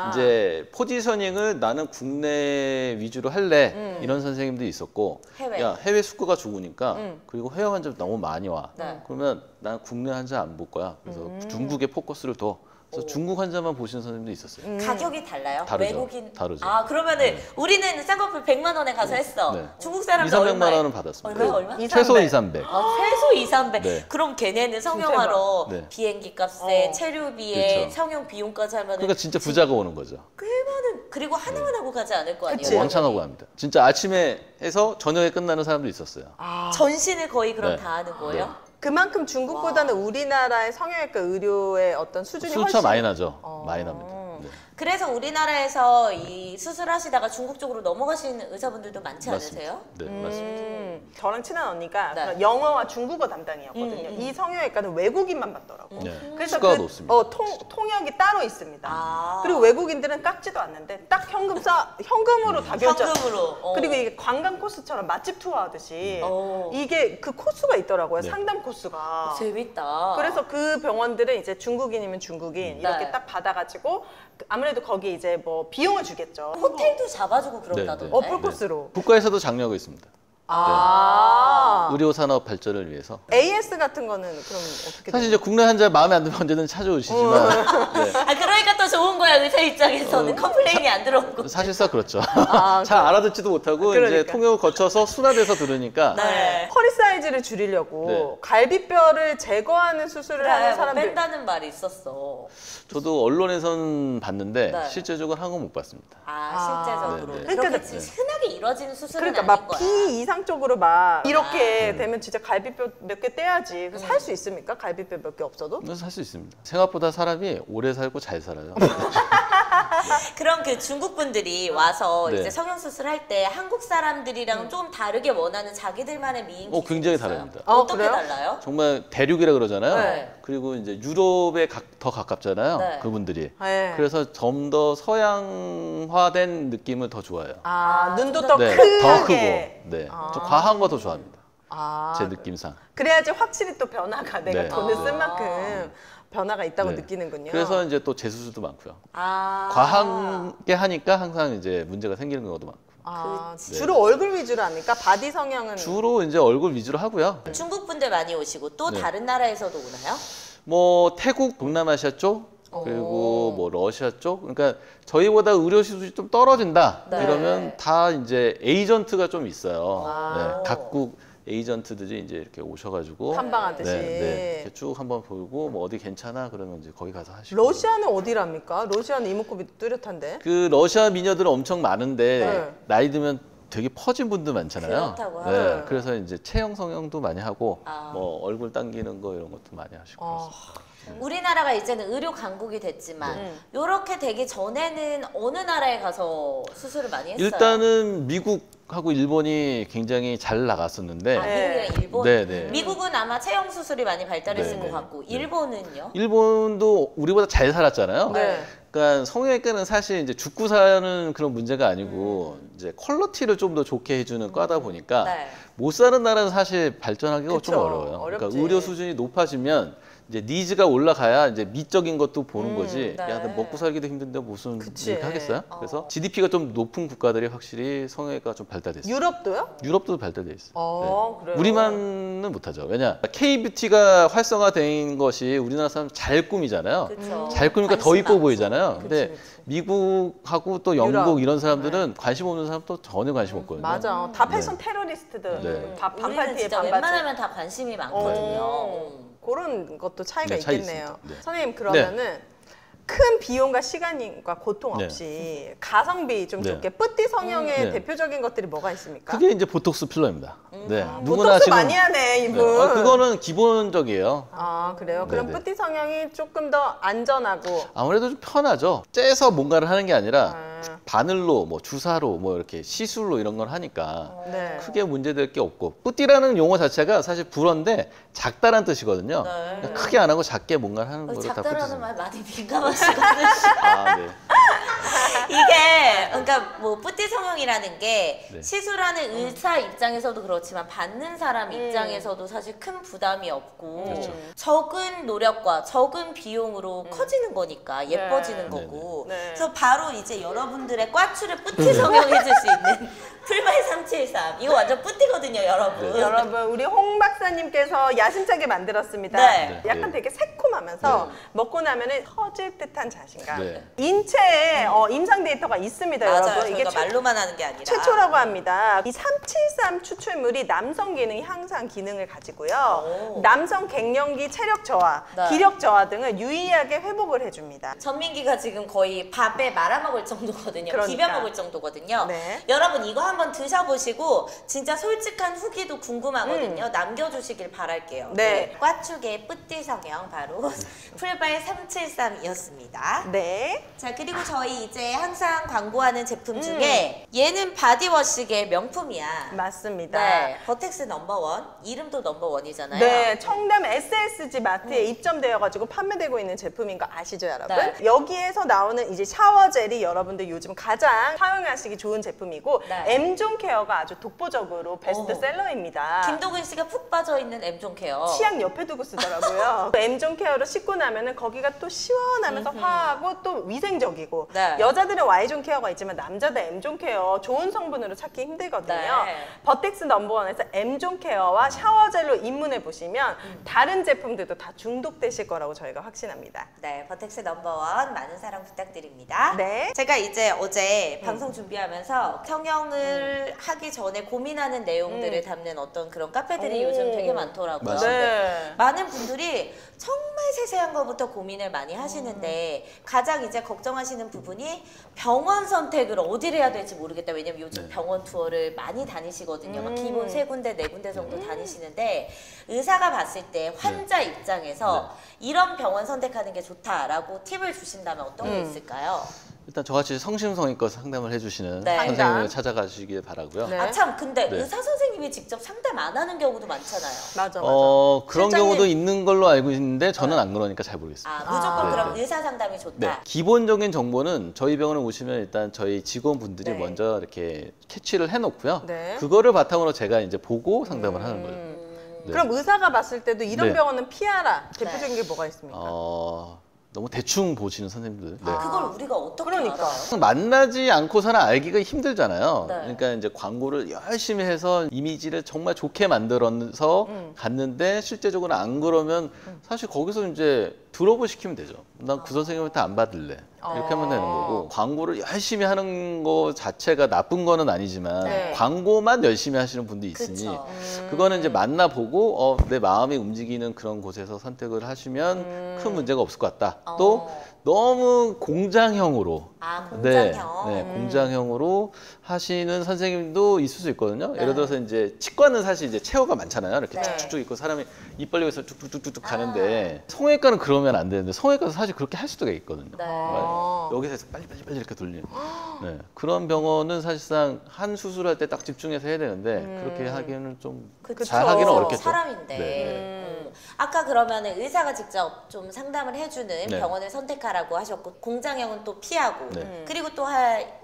이제 포지셔닝을 나는 국내 위주로 할래 이런 선생님들이 있었고 해외. 야 해외 숙고가 죽으니까 그리고 해외 환자 너무 많이 와 네. 그러면 난 국내 환자 안 볼 거야 그래서 중국에 포커스를 둬 그래서 중국 환자만 보시는 선생님도 있었어요. 가격이 달라요? 다르죠. 외국인 다르죠. 아 그러면은 우리는 쌍꺼풀 100만 원에 가서 했어. 네. 중국 사람들 2, 300만 얼마에? 원은 받았습니다. 얼마? 최소 2, 300. 최소 2, 300. 네. 그럼 걔네는 성형하러 네. 비행기 값에 체류비에 그렇죠. 성형 비용까지 하면은 그러니까 진짜 부자가 오는 거죠. 꽤 많은 그리고 하나만 하고 가지 않을 거 아니에요? 그치. 원창하고 합니다. 진짜 아침에 해서 저녁에 끝나는 사람도 있었어요. 전신을 거의 그럼 네. 다 하는 거예요? 그만큼 중국보다는 우리나라의 성형외과 의료의 어떤 수준이 수차 훨씬 많이 나죠. 많이 납니다. 네. 그래서 우리나라에서 이 수술하시다가 중국 쪽으로 넘어가시는 의사분들도 많지 않으세요? 네, 맞습니다. 저랑 친한 언니가 네. 영어와 중국어 담당이었거든요. 이 성형외과는 외국인만 받더라고. 네. 그래서 수가가 높습니다. 통역이 따로 있습니다. 아. 그리고 외국인들은 깎지도 않는데 딱 현금으로 다 결제. 현금으로. 그리고 이게 관광 코스처럼 맛집 투어 하듯이 어. 이게 그 코스가 있더라고요. 네. 상담 코스가. 재밌다. 그래서 그 병원들은 이제 중국인이면 중국인 이렇게 네. 딱 받아가지고 아무래도 거기 이제 뭐 비용을 주겠죠. 호텔도 잡아주고 그런다던데. 네, 풀코스로. 국가에서도 장려하고 있습니다. 의료 산업 발전을 위해서. AS 같은 거는 그럼 어떻게 사실 이제 국내 환자 마음에 안 들면 언제든 찾아오시지만 네. 아 그러니까 또 좋은 거야 의사 입장에서는 컴플레인이 안 들어오고. 사실상 그렇죠. 잘 알아듣지도 못하고 이제 그러니까. 통역을 거쳐서 순화돼서 들으니까 네. 허리 사이즈를 줄이려고 네. 갈비뼈를 제거하는 수술을 하는 뭐 사람들 뺀다는 말이 있었어. 저도 언론에선 봤는데 네. 실제적으로 한 건 못 봤습니다. 아 실제적으로. 네, 네. 그렇게 그러니까 흔하게 이루어지는 수술은 그러니까 아닌 막 거야. 비이상적으로 막 이렇게 되면 진짜 갈비뼈 몇 개 떼야지. 그래서 살 수 있습니까? 갈비뼈 몇 개 없어도? 그래서 할 수 있습니다. 생각보다 사람이 오래 살고 잘 살아요. 그럼 그 중국 분들이 와서 네. 이제 성형 수술할 때 한국 사람들이랑 좀 다르게 원하는 자기들만의 미인 기술이 굉장히 있어요? 다릅니다. 어떻게 그래요? 달라요? 정말 대륙이라 그러잖아요. 네. 그리고 이제 유럽에 더 가깝잖아요. 네. 그분들이. 네. 그래서 좀 더 서양화된 느낌을 더 좋아해요. 눈도 좀 더 네, 크게. 더 크고. 네. 좀 과한 거 더 좋아합니다. 제 느낌상. 그래야지 확실히 또 변화가 내가 네. 돈을 쓴 만큼 변화가 있다고 네. 느끼는군요. 그래서 이제 또 재수술도 많고요. 아. 과하게 하니까 항상 이제 문제가 생기는 경우도 많고. 주로 얼굴 위주로 합니까? 바디 성형은 주로 이제 얼굴 위주로 하고요. 중국 분들 많이 오시고 또 네. 다른 나라에서도 오나요? 뭐 태국, 동남아시아 쪽 그리고 뭐 러시아 쪽, 그러니까 저희보다 의료 수준이 좀 떨어진다. 네. 이러면 다 이제 에이전트가 좀 있어요. 아. 네, 각국 에이전트들이 이제 이렇게 오셔가지고 탐방하듯이. 네, 이렇게 쭉 한번 보고 뭐 어디 괜찮아 그러면 이제 거기 가서 하시고. 러시아는 어디랍니까? 러시아는 이목구비 뚜렷한데. 그 러시아 미녀들은 엄청 많은데 네. 나이 들면 되게 퍼진 분들 많잖아요. 그렇다고 네, 하더라고요. 그래서 이제 체형 성형도 많이 하고 아. 뭐 얼굴 당기는 거 이런 것도 많이 하시고. 어, 우리나라가 이제는 의료 강국이 됐지만 이렇게 되기 전에는 어느 나라에 가서 수술을 많이 했어요? 일단은 미국하고 일본이 굉장히 잘 나갔었는데 아, 미국이랑 일본? 네, 네. 미국은 아마 체형 수술이 많이 발달했을 네, 것 같고 일본은요? 일본도 우리보다 잘 살았잖아요. 네. 그러니까 성형외과는 사실 이제 죽고 사는 그런 문제가 아니고 이제 퀄리티를 좀 더 좋게 해주는 과다 보니까 네. 못 사는 나라는 사실 발전하기가 그쵸, 좀 어려워요. 어렵지. 그러니까 의료 수준이 높아지면 이제 니즈가 올라가야 이제 미적인 것도 보는 거지. 네. 야, 나 먹고 살기도 힘든데 무슨 그치. 이렇게 하겠어요? 그래서 GDP가 좀 높은 국가들이 확실히 성형외과가 좀 발달됐어요. 유럽도요? 유럽도 발달돼 있어요. 그래요? 우리만은 못하죠. 왜냐 K-뷰티가 활성화된 것이 우리나라 사람 잘 꾸미잖아요. 그쵸. 잘 꾸미니까 더 관심 이뻐 많고. 보이잖아요. 근데 그치. 미국하고 또 영국 유럽. 이런 사람들은 관심 없는 사람 또 전혀 관심 없거든요. 맞아. 다 패션 테러리스트들. 네. 다 우리는 반팔 티에 진짜 반바지. 웬만하면 다 관심이 많거든요. 그런 것도 차이가 네, 차이 있겠네요. 있습니다. 네. 선생님 그러면은 큰 비용과 시간과 고통 네. 없이 가성비 좀 네. 좋게 뿌띠 성형의 네. 대표적인 것들이 뭐가 있습니까? 그게 이제 보톡스 필러입니다. 네. 보톡스 많이 하네 이분. 네. 그거는 기본적이에요. 아 그래요? 그럼 네네. 뿌띠 성형이 조금 더 안전하고. 아무래도 좀 편하죠. 째서 뭔가를 하는 게 아니라 아, 바늘로 뭐 주사로 뭐 이렇게 시술로 이런 걸 하니까 네. 크게 문제될 게 없고 뿌띠라는 용어 자체가 사실 불어인데 작다란 뜻이거든요. 네. 그러니까 크게 안 하고 작게 뭔가를 하는 거를 다 작다라는 뿌띠죠. 말 많이 민감하시거든요. 아, 네. 이게 그러니까 뭐 뿌띠 성형이라는 게 네. 시술하는 의사 입장에서도 그렇지만 받는 사람 입장에서도 사실 큰 부담이 없고 그렇죠. 적은 노력과 적은 비용으로 커지는 거니까 예뻐지는 네. 거고 네. 그래서 바로 이제 여러분들의 꽈추를 뿌띠 성형해 줄 수 있는 풀바이 373 이거 완전 뿌띠거든요 여러분. 네. 여러분 우리 홍 박사님께서 야심차게 만들었습니다. 네. 약간 네. 되게 새콤하면서 네. 먹고 나면은 터질 듯한 자신감. 네. 인체에 임상 데이터가 있습니다, 맞아요. 여러분. 저희가 최- 말로만 하는 게 아니라 최초라고 합니다. 이 373 추출물이 남성 기능 향상 기능을 가지고요. 오. 남성 갱년기 체력 저하, 네. 기력 저하 등을 유의하게 회복을 해줍니다. 전민기가 지금 거의 밥에 말아먹을 정도거든요. 그러니까. 비벼먹을 정도거든요. 네. 여러분 이거 한번 드셔보시고 진짜 솔직한 후기도 궁금하거든요. 남겨주시길 바랄게요. 네. 꽈축의 뿌띠 성형 바로 풀바이 373이었습니다. 네. 자 그리고 저희 이제 항상 광고하는 제품 중에 얘는 바디워시계 명품이야. 맞습니다. 네, 버텍스 넘버원 이름도 넘버원이잖아요. 네, 청담 SSG 마트에 입점되어가지고 판매되고 있는 제품인 거 아시죠, 여러분? 네. 여기에서 나오는 이제 샤워 젤이 여러분들 요즘 가장 사용하시기 좋은 제품이고 네. M존 케어가 아주 독보적으로 베스트셀러입니다. 김도근 씨가 푹 빠져 있는 M존 케어. 치약 옆에 두고 쓰더라고요. M존 케어로 씻고 나면은 거기가 또 시원하면서 화하고 또 위생적이고 네. 여자들은 Y존 케어가 있지만 남자들 M존 케어 좋은 성분으로 찾기 힘들거든요. 네. 버텍스 넘버원에서 M존 케어와 샤워젤로 입문해 보시면 다른 제품들도 다 중독되실 거라고 저희가 확신합니다. 네, 버텍스 넘버원 많은 사랑 부탁드립니다. 네. 제가 이제 어제 방송 준비하면서 성형을 하기 전에 고민하는 내용들을 담는 어떤 그런 카페들이 오. 요즘 되게 많더라고요. 맞습니다. 네. 많은 분들이 정말 세세한 것부터 고민을 많이 하시는데 가장 이제 걱정하시는 부분이 병원 선택을 어디를 해야 될지 모르겠다. 왜냐면 요즘 네. 병원 투어를 많이 다니시거든요. 막 기본 3군데, 4군데 정도 다니시는데 의사가 봤을 때 환자 입장에서 이런 병원 선택하는 게 좋다라고 팁을 주신다면 어떤 게 있을까요? 일단 저같이 성심성의껏 상담을 해주시는 네. 선생님을 상담. 찾아가시길 바라고요. 네. 아 참 근데 네. 의사 선생님이 직접 상담 안 하는 경우도 많잖아요. 맞아. 그런 실장님. 경우도 있는 걸로 알고 있는데 저는 안 그러니까 잘 모르겠습니다. 아 무조건 아. 그럼 네. 의사 상담이 좋다. 네, 기본적인 정보는 저희 병원에 오시면 일단 저희 직원분들이 네. 먼저 이렇게 캐치를 해놓고요. 네. 그거를 바탕으로 제가 이제 보고 상담을 하는 거예요. 네. 그럼 의사가 봤을 때도 이런 네. 병원은 피하라. 대표적인 게 뭐가 있습니까? 너무 대충 보시는 선생님들. 네. 그걸 우리가 어떻게 그러니까. 알아요? 만나지 않고서는 알기가 힘들잖아요. 네. 그러니까 이제 광고를 열심히 해서 이미지를 정말 좋게 만들어서 갔는데 실제적으로 안 그러면 사실 거기서 이제 드롭을 시키면 되죠. 난 그 선생님한테 안 받을래. 이렇게 하면 되는 거고 광고를 열심히 하는 거 자체가 나쁜 거는 아니지만 네. 광고만 열심히 하시는 분도 있으니 그쵸. 그거는 이제 만나보고 내 마음이 움직이는 그런 곳에서 선택을 하시면 큰 문제가 없을 것 같다. 또 너무 공장형으로 공장형. 네, 공장형으로 하시는 선생님도 있을 수 있거든요. 예를 들어서 이제 치과는 사실 이제 체어가 많잖아요. 이렇게 네. 쭉쭉쭉 있고 사람이 입 벌리고 있어 쭉쭉쭉쭉 가는데 성형외과는 그러면 안 되는데 성형외과도 사실 그렇게 할 수도 있거든요. 네. 여기서 빨리 이렇게 돌리는. 네. 그런 병원은 사실상 한 수술할 때 딱 집중해서 해야 되는데 그렇게 하기에는 좀 그쵸. 잘 하기는 어렵겠죠. 사람인데. 네. 아까 그러면은 의사가 직접 좀 상담을 해주는 네. 병원을 선택하라고 하셨고 공장형은 또 피하고 네. 그리고 또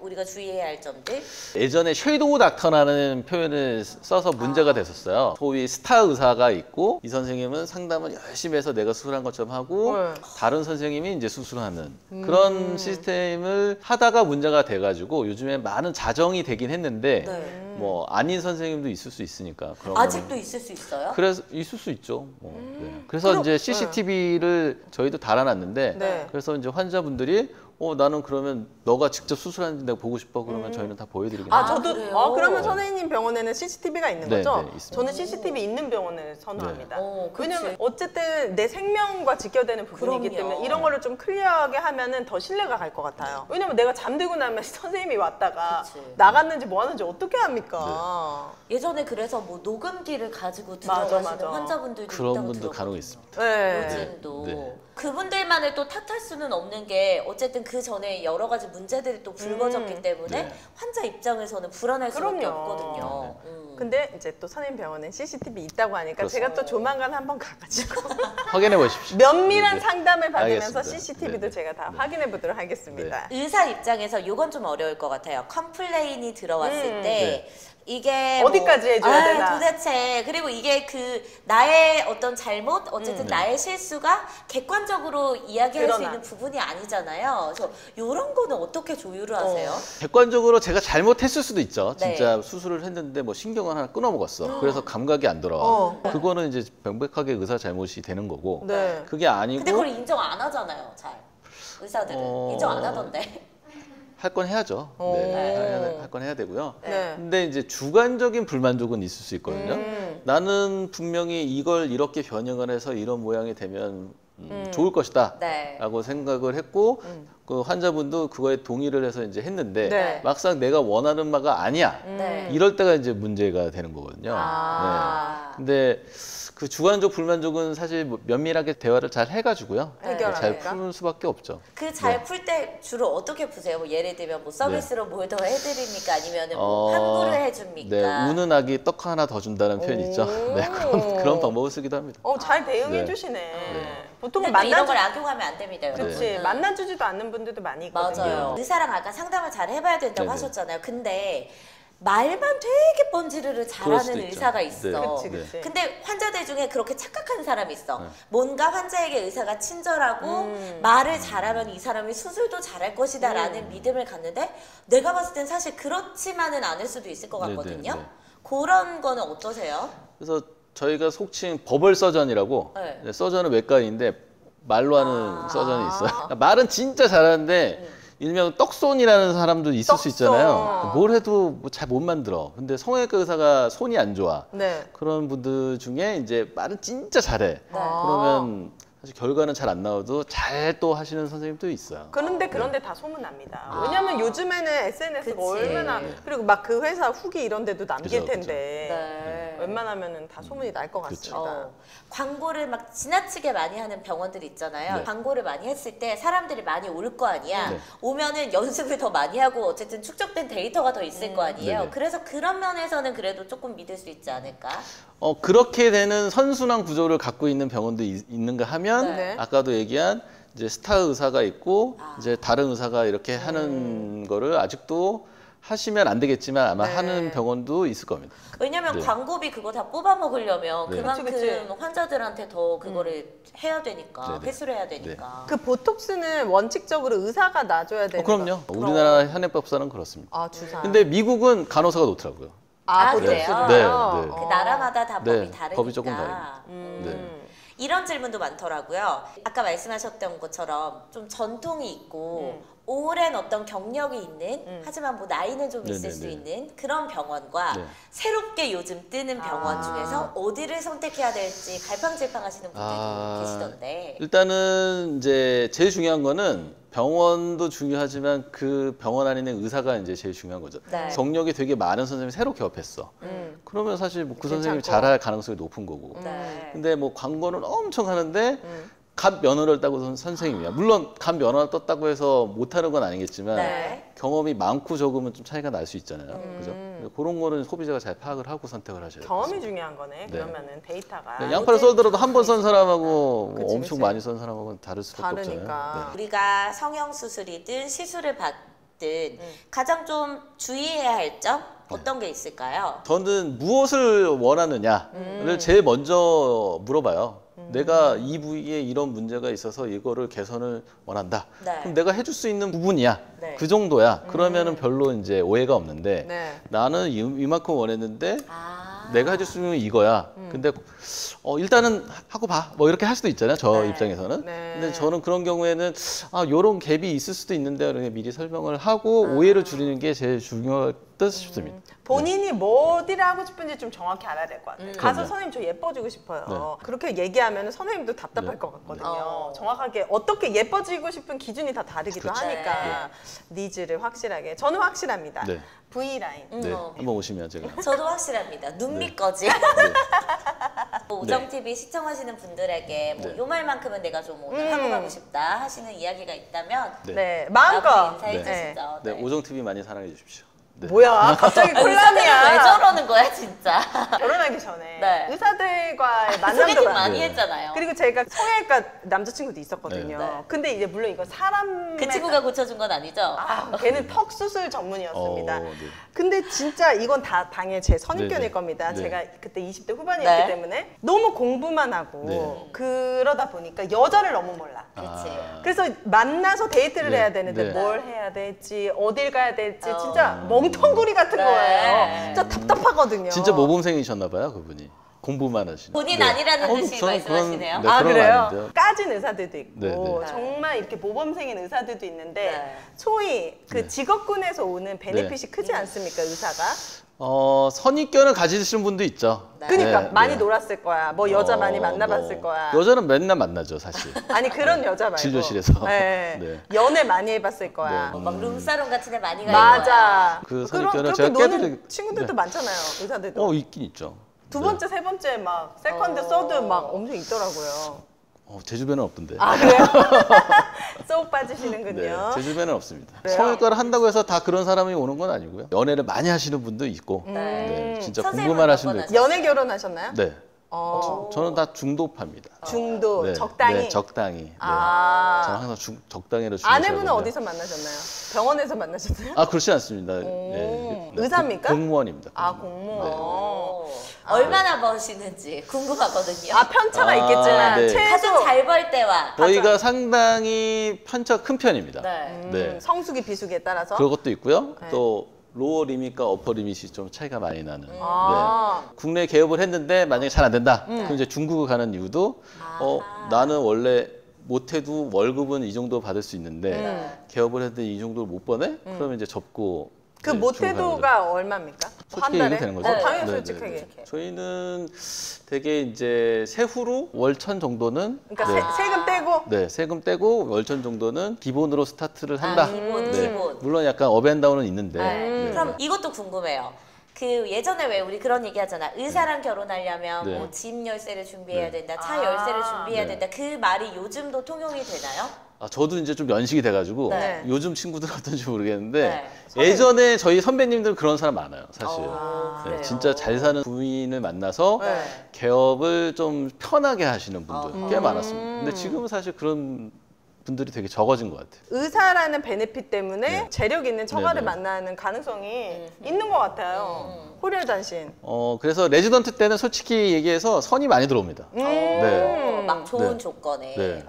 우리가 주의해야 할 점들. 예전에 섀도우 닥터라는 표현을 써서 문제가 됐었어요. 소위 스타 의사가 있고 이 선생님은 상담을 열심히 해서 내가 수술한 것처럼 하고 다른 선생님이 이제 수술하는 그런 시스템을 하다가 문제가 돼가지고 요즘에 많은 자정이 되긴 했는데 네. 뭐 아닌 선생님도 있을 수 있으니까 그런 아직도 거는. 있을 수 있어요? 그래서 있을 수 있죠. 네. 그래서 이제 CCTV를 저희도 달아놨는데 네. 그래서 이제 환자분들이 나는 그러면 너가 직접 수술하는지 내가 보고 싶어 그러면 저희는 다 보여드리긴 아, 합니다. 저도 그래요? 그러면 선생님 병원에는 CCTV가 있는 네, 거죠? 네, 있습니다. 저는 CCTV 있는 병원을 선호합니다. 네. 그치. 왜냐면 어쨌든 내 생명과 직결되는 부분이기 그럼요. 때문에 이런 거를 좀 클리어하게 하면은 더 신뢰가 갈 것 같아요. 왜냐면 내가 잠들고 나면 선생님이 왔다가 그치. 나갔는지 뭐 하는지 어떻게 합니까? 예전에 그래서 뭐 녹음기를 가지고 맞아, 들어가시는 맞아. 환자분들도 그런 있다고 분도 들었거든요. 간혹 있습니다. 네. 요즘도 네. 그분들만을 또 탓할 수는 없는 게 어쨌든 그 전에 여러 가지 문제들이 또 불거졌기 때문에 네. 환자 입장에서는 불안할 수밖에 그럼요. 없거든요. 근데 이제 또 선생님 병원에 CCTV 있다고 하니까 그렇습니다. 제가 또 조만간 한번 가가지고 확인해 보십시오. 면밀한 네. 상담을 받으면서 알겠습니다. CCTV도 네. 제가 다 확인해 보도록 하겠습니다. 의사 입장에서 이건 좀 어려울 것 같아요. 컴플레인이 들어왔을 때 네. 이게 어디까지 해줘야 되나. 도대체 그리고 이게 그 나의 어떤 잘못 어쨌든 나의 실수가 객관적으로 이야기할 수 드러나. 있는 부분이 아니잖아요. 그래서 이런 거는 어떻게 조율을 하세요? 객관적으로 제가 잘못했을 수도 있죠. 네. 진짜 수술을 했는데 뭐 신경을 하나 끊어 먹었어. 그래서 감각이 안 돌아와. 그거는 이제 명백하게 의사 잘못이 되는 거고. 네. 그게 아니고 근데 그걸 인정 안 하잖아요. 잘 의사들은 인정 안 하던데. 할 건 해야죠. 네. 할 건 해야 되고요. 네. 근데 이제 주관적인 불만족은 있을 수 있거든요. 나는 분명히 이걸 이렇게 변형을 해서 이런 모양이 되면 좋을 것이다. 네. 라고 생각을 했고 그 환자분도 그거에 동의를 해서 이제 했는데 네. 막상 내가 원하는 바가 아니야. 네. 이럴 때가 이제 문제가 되는 거거든요. 아. 네. 근데 그 주관적 불만족은 사실 뭐 면밀하게 대화를 잘 해가지고요. 해결하니까. 잘 푸는 수밖에 없죠. 그 잘 풀 때 주로 어떻게 푸세요? 뭐 예를 들면 뭐 서비스로 뭘 더 해드립니까? 아니면 뭐 환불을 해줍니까? 네, 우는 아기 떡 하나 더 준다는 표현이 있죠. 네, 그런 방법을 쓰기도 합니다. 잘 대응해 네. 주시네. 보통은 근데 또 이런 만나주 걸 악용하면 안 됩니다. 여러분. 그치 만나주지도 않는 분들도 많이 있거든요. 맞아요. 의사랑 아까 상담을 잘 해봐야 된다고 네네. 하셨잖아요. 근데 말만 되게 번지르르 그럴 잘하는 수도 있죠. 의사가 있어. 네. 그치. 근데 환자들 중에 그렇게 착각한 사람이 있어. 네. 뭔가 환자에게 의사가 친절하고 말을 잘하면 이 사람이 수술도 잘할 것이다 라는 믿음을 갖는데 내가 봤을 땐 사실 그렇지만은 않을 수도 있을 것 네, 같거든요. 네, 네. 그런 거는 어떠세요? 그래서 저희가 속칭 버벌 서전이라고 네. 서전은 외과인데 말로 하는 서전이 있어요. 그러니까 말은 진짜 잘하는데 일명 떡손이라는 사람도 있을 수 있잖아요. 뭘 해도 잘 못 만들어. 근데 성형외과 의사가 손이 안 좋아. 네. 그런 분들 중에 이제 말은 진짜 잘해. 그러면 사실 결과는 잘 안 나와도 잘 또 하시는 선생님도 있어요. 그런데 다 소문납니다. 왜냐면 요즘에는 SNS가 그치. 얼마나 그리고 막 그 회사 후기 이런 데도 남길 그죠, 텐데 네. 웬만하면은 다 소문이 날 것 그쵸. 같습니다. 광고를 막 지나치게 많이 하는 병원들 있잖아요. 네. 광고를 많이 했을 때 사람들이 많이 올 거 아니야. 네. 오면은 연습을 더 많이 하고 어쨌든 축적된 데이터가 더 있을 거 아니에요. 네네. 그래서 그런 면에서는 그래도 조금 믿을 수 있지 않을까? 그렇게 되는 선순환 구조를 갖고 있는 병원도 있는가 하면 네. 아까도 얘기한 이제 스타 의사가 있고 이제 다른 의사가 이렇게 하는 거를 아직도 하시면 안 되겠지만 아마 네. 하는 병원도 있을 겁니다. 왜냐면 네. 광고비 그거 다 뽑아 먹으려면 네. 그만큼 그치. 환자들한테 더 그거를 해야 되니까 네네. 회수를 해야 되니까. 그 보톡스는 원칙적으로 의사가 놔줘야 되는 그럼요. 거. 우리나라 현행법상은 그렇습니다. 아 주사. 근데 미국은 간호사가 놓더라고요. 아, 보톡스를요? 그래요? 네, 네. 그 나라마다 다 법이 네, 다르니까. 법이 조금 다릅니다. 네. 이런 질문도 많더라고요. 아까 말씀하셨던 것처럼 좀 전통이 있고 오랜 어떤 경력이 있는 하지만 뭐 나이는 좀 있을 수 있는 그런 병원과 네. 새롭게 요즘 뜨는 병원 중에서 어디를 선택해야 될지 갈팡질팡하시는 분들도 계시던데. 일단은 이제 제일 중요한 거는 병원도 중요하지만 그 병원 안에 있는 의사가 이제 제일 중요한 거죠. 네. 경력이 되게 많은 선생님이 새로 개업했어. 그러면 사실 뭐 그 선생님이 괜찮고. 잘할 가능성이 높은 거고. 네. 근데 뭐 광고는 엄청 하는데 갑 면허를 따고 선생님이야. 물론 갑 면허를 떴다고 해서 못하는 건 아니겠지만 네. 경험이 많고 적으면 좀 차이가 날 수 있잖아요. 그죠? 그런 거는 소비자가 잘 파악을 하고 선택을 하셔야 돼요. 경험이 중요한 거네. 그러면은 데이터가. 양파를 썰더라도 한 번 선 사람하고 그치, 엄청 그치. 많이 선 사람하고는 다를 수밖에 다르니까. 없잖아요. 우리가 성형수술이든 시술을 받든 가장 좀 주의해야 할 점 어떤 게 있을까요? 저는 무엇을 원하느냐를 제일 먼저 물어봐요. 내가 이 부위에 이런 문제가 있어서 이거를 개선을 원한다. 네. 그럼 내가 해줄 수 있는 부분이야. 네. 그 정도야. 그러면은 별로 이제 오해가 없는데 네. 나는 이만큼 원했는데 아. 내가 해줄 수 있는 건 이거야. 근데 일단은 하고 봐. 뭐 이렇게 할 수도 있잖아요. 저 네. 입장에서는. 네. 근데 저는 그런 경우에는 요런 갭이 있을 수도 있는데 이렇게 미리 설명을 하고 오해를 줄이는 게 제일 중요하다 싶습니다. 본인이 뭐 어디를 하고 싶은지 좀 정확히 알아야 될 것 같아요. 가서 그럼요. 선생님 저 예뻐지고 싶어요. 네. 그렇게 얘기하면 선생님도 답답할 네. 것 같거든요. 어. 정확하게 어떻게 예뻐지고 싶은 기준이 다 다르기도 그렇죠. 하니까 니즈를 확실하게. 저는 확실합니다. 네. V라인. 네. 한번 오시면 제가. 저도 확실합니다. 눈 네. 밑거지. 네. 오정TV 시청하시는 분들에게 뭐 네. 요 말만큼은 내가 좀 오늘 하고 가고 싶다 하시는 이야기가 있다면 네. 네. 마음껏 마음껏. 인사해 네. 주시죠. 네, 오정TV 많이 사랑해 주십시오. 네. 뭐야, 갑자기 의사들은 왜 콜라미야. 저러는 거야 진짜. 결혼하기 전에 네. 의사들과의 소개팅 만남도 많이 네. 했잖아요. 그리고 제가 성형외과 남자친구도 있었거든요. 네. 근데 이제 물론 이거 사람 그 친구가 고쳐준 건 아니죠? 걔는 턱 수술 전문이었습니다. 네. 근데 진짜 이건 다 당연히 제 선입견일 네네. 겁니다. 겁니다. 네. 제가 그때 20대 후반이었기 네. 때문에 너무 공부만 하고 네. 그러다 보니까 여자를 너무 몰라. 그렇지. 그래서 만나서 데이트를 네. 해야 되는데 네. 뭘 해야 될지 어딜 가야 될지 어. 진짜 멍텅구리 같은 네. 거예요. 진짜 답답하거든요. 진짜 모범생이셨나 봐요, 그분이. 공부만 하시는. 본인 아니라는 듯이 저는 말씀하시네요. 네, 아 그런 거 그래요? 아닌데요. 까진 의사들도 있고 네, 네. 정말 이렇게 모범생인 의사들도 있는데 네. 소위 그 네. 직업군에서 오는 베네핏이 크지 않습니까 의사가? 선입견을 가지시는 분도 있죠. 네. 그러니까 네, 많이 네. 놀았을 거야. 뭐 여자 많이 만나봤을 뭐, 거야. 여자는 맨날 만나죠, 사실. 아니 그런 여자 말고. 진료실에서. 네. 네. 연애 많이 해봤을 거야. 네. 막 룸사롱 같은 데 많이 가요. 맞아. 그 그런 선입견은 그렇게 제가 노는 깨드릴- 친구들도 네. 많잖아요. 의사들도. 있긴 있죠. 두 번째, 세 번째 막 세컨드, 서드 막 엄청 있더라고요. 제 주변은 없던데. 아 그래요? 쏙 빠지시는군요. 네, 제 주변은 없습니다. 그래요? 성형외과를 한다고 해서 다 그런 사람이 오는 건 아니고요. 연애를 많이 하시는 분도 있고, 네, 진짜 선생님은 공부만 몇 하시는 번 분도 있고. 연애 결혼하셨나요? 네, 어. 저는 다 중도파입니다. 중도, 네, 적당히. 네, 적당히. 네. 아. 저는 항상 적당히로 중요시하거든요. 아내분은 어디서 만나셨나요? 병원에서 만나셨나요? 그렇지 않습니다. 네, 의사입니까? 공무원입니다. 아 공무원. 얼마나 버시는지 궁금하거든요. 아 편차가 있겠지만 네. 최소 가장 잘 벌 때와 저희가 상당히 편차가 큰 편입니다. 네. 네. 성수기 비수기에 따라서. 그것도 있고요. 네. 또 로어 리밋과 어퍼 리밋이 좀 차이가 많이 나는. 아. 네. 국내 개업을 했는데 만약에 잘 안 된다. 그럼 이제 중국을 가는 이유도 나는 원래 못해도 월급은 이 정도 받을 수 있는데 개업을 했는데 이 정도를 못 버네? 그러면 이제 접고 그 이제 중국 가는 거죠. 못해도가 얼마입니까? 솔직히 얘기해도 되는 거죠? 당연히 네, 솔직하게. 네, 네. 저희는 되게 이제 세후로 월천 정도는 그러니까 네. 세금 떼고. 네, 세금 떼고 월천 정도는 기본으로 스타트를 한다. 기본, 네. 기본. 물론 약간 업앤다운은 있는데. 네. 네. 그럼 이것도 궁금해요. 그 예전에 왜 우리 그런 얘기 하잖아. 의사랑 결혼하려면 네. 뭐 집 열쇠를 준비해야 네. 된다. 차 열쇠를 준비해야 네. 된다. 그 말이 요즘도 통용이 되나요? 저도 이제 좀 연식이 돼가지고 네. 요즘 친구들 어떤지 모르겠는데 네. 예전에 저희 선배님들 그런 사람 많아요, 사실. 그래요? 네, 진짜 잘 사는 부인을 만나서 네. 개업을 좀 편하게 하시는 분들 꽤 많았습니다. 근데 지금은 사실 그런 분들이 되게 적어진 것 같아요. 의사라는 베네핏 때문에 네. 재력 있는 처가를 네, 네. 만나는 가능성이 있는 것 같아요. 호렬단신. 그래서 레지던트 때는 솔직히 얘기해서 선이 많이 들어옵니다. 네. 막 좋은 네. 조건에. 네.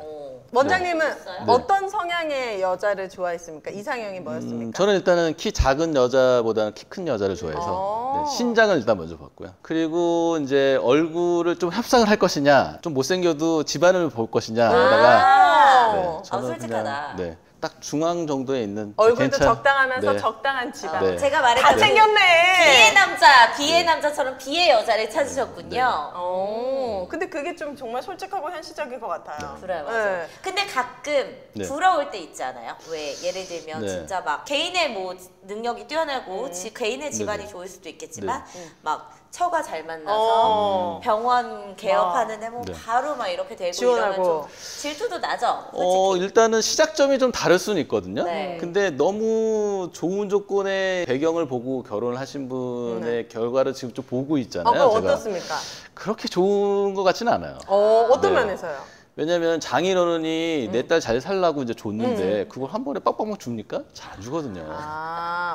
원장님은 네. 어떤 성향의 여자를 좋아했습니까? 이상형이 뭐였습니까? 저는 일단은 키 작은 여자보다는 키 큰 여자를 좋아해서 네, 신장을 일단 먼저 봤고요. 그리고 이제 얼굴을 좀 협상을 할 것이냐, 좀 못생겨도 집안을 볼 것이냐 하다가 네, 저는 솔직하다. 그냥 네, 딱 중앙 정도에 있는 얼굴도 적당하면서 네. 적당한 집안. 네. 제가 다 말했던 챙겼네. 비의 남자, 비의 남자처럼 비의 여자를 찾으셨군요. 근데 그게 좀 정말 솔직하고 현실적인 것 같아요. 그래, 맞아. 네. 근데 가끔 네. 부러울 때 있지 않아요? 왜 예를 들면 네. 진짜 막 개인의 뭐 능력이 뛰어나고 개인의 집안이 네네. 좋을 수도 있겠지만 막 처가 잘 만나서 어. 병원 개업하는데 뭐 네. 바로 막 이렇게 되고 지원하고. 이러면 좀 질투도 나죠. 솔직히. 일단은 시작점이 좀 다를 수는 있거든요. 네. 근데 너무 좋은 조건의 배경을 보고 결혼을 하신 분의 결과를 지금 좀 보고 있잖아요. 그거 제가. 어떻습니까? 그렇게 좋은 것 같지는 않아요. 어떤 네. 면에서요? 왜냐면 장인어른이 내 딸 잘 살라고 이제 줬는데 그걸 한 번에 빡빡 줍니까? 잘 안 주거든요.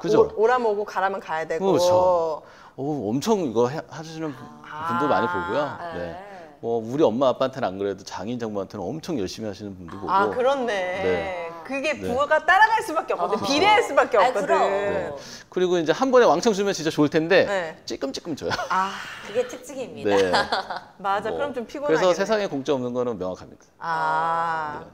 그죠? 오라면 오고 가라면 가야 되고. 그렇죠. 엄청 이거 하시는 분도 많이 보고요. 네. 뭐 우리 엄마 아빠한테는 안 그래도 장인 장모한테는 엄청 열심히 하시는 분도 보고. 아, 그렇네. 네. 그게 네. 부모가 따라갈 수밖에 없거든. 비례할 수밖에 아이, 없거든. 그럼. 네. 그리고 이제 한 번에 왕창 주면 진짜 좋을 텐데 네. 찔끔찔끔 줘요. 그게 특징입니다. 네. 맞아. 뭐, 그럼 좀 피곤하게. 그래서 세상에 공짜 없는 거는 명확합니다.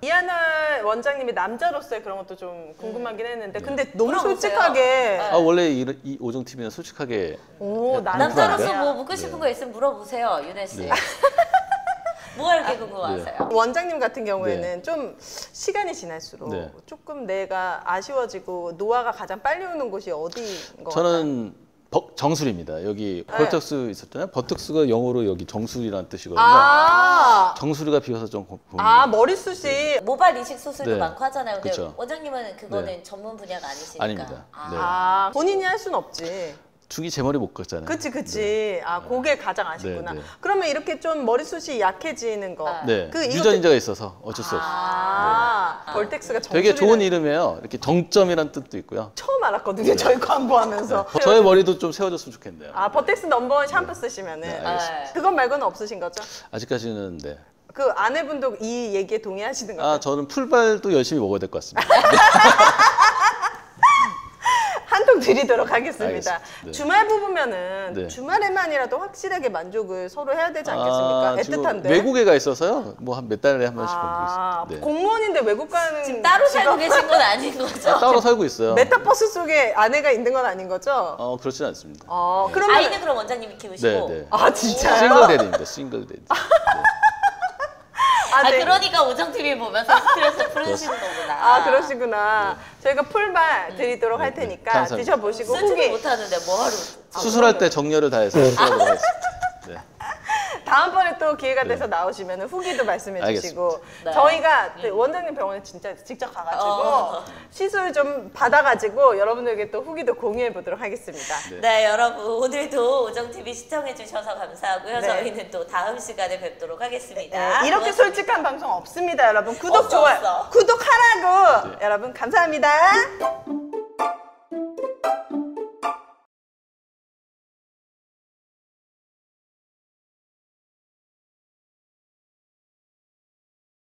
이하늘 원장님이 남자로서의 그런 것도 좀 궁금하긴 했는데 네. 근데 너무 물어보세요. 솔직하게 원래 이 오정 TV는 솔직하게 오, 남자로서 뭐 네. 묻고 싶은 거 있으면 물어보세요, 윤혜 씨. 뭐가 이렇게 궁금하세요? 원장님 같은 경우에는 네. 좀 시간이 지날수록 네. 조금 내가 아쉬워지고 노화가 가장 빨리 오는 곳이 어디인 것 같아요? 저는 정수리입니다. 여기 네. 버텍스 있었잖아요. 버텍스가 영어로 여기 정수리라는 뜻이거든요. 정수리가 비어서 좀 보면 머리숱이 모발 이식 수술도 네. 많고 하잖아요. 근데 그쵸. 원장님은 그거는 네. 전문 분야가 아니시니까. 아닙니다. 네. 본인이 할 수는 없지. 중이 제 머리 못 걷잖아요. 그치. 네. 그게 가장 아쉽구나. 네, 네. 그러면 이렇게 좀 머리숱이 약해지는 거. 네. 그 이유도- 유전자가 있어서 어쩔 수 없어요. 벌텍스가 정수리. 되게 좋은 이름이에요. 이렇게 정점이라는 뜻도 있고요. 처음 알았거든요. 저희 광고하면서. 저의 머리도 좀 세워졌으면 좋겠네요. 버텍스 넘버원 샴푸 쓰시면은. 네, 알겠습니다. 그것 말고는 없으신 거죠? 아직까지는 네. 그 아내분도 이 얘기에 동의하시는 거죠? 저는 풀발도 열심히 먹어야 될 것 같습니다. 한 통 드리도록 하겠습니다. 알겠습니다. 네. 주말 부부면은 네. 주말에만이라도 확실하게 만족을 서로 해야 되지 않겠습니까? 지금 애틋한데. 외국에 가 있어서요. 뭐 한 몇 달에 한 번씩 보고 있어요. 네. 공무원인데 외국 가는 지금 따로 살고 계신 건 아닌 거죠? 따로 살고 있어요. 메타버스 속에 아내가 있는 건 아닌 거죠? 그렇진 않습니다. 그러면 아이는 그럼 원장님이 키우시고. 네, 네. 진짜요? 싱글데드입니다. 싱글데드. 네. 그러니까 오정TV 보면서 스트레스 풀으시는 거구나. 그러시구나. 저희가 풀발 드리도록 할 테니까 감사합니다. 드셔보시고 쓰지도 후기 못하는데 뭐하러. 수술할 때 정렬을 다해서 수술하도록 하겠습니다. 네. 다음번에 또 기회가 돼서 나오시면 후기도 말씀해 주시고 네. 저희가 그 원장님 병원에 진짜 직접 가가지고 시술 좀 받아가지고 여러분들에게 또 후기도 공유해 보도록 하겠습니다. 네, 여러분 오늘도 오정TV 시청해주셔서 감사하고요. 네. 저희는 또 다음 시간에 뵙도록 하겠습니다. 네, 이렇게 고맙습니다. 솔직한 방송 없습니다, 여러분. 구독, 없어, 좋아요. 없어. 구독하라고! 여러분, 감사합니다.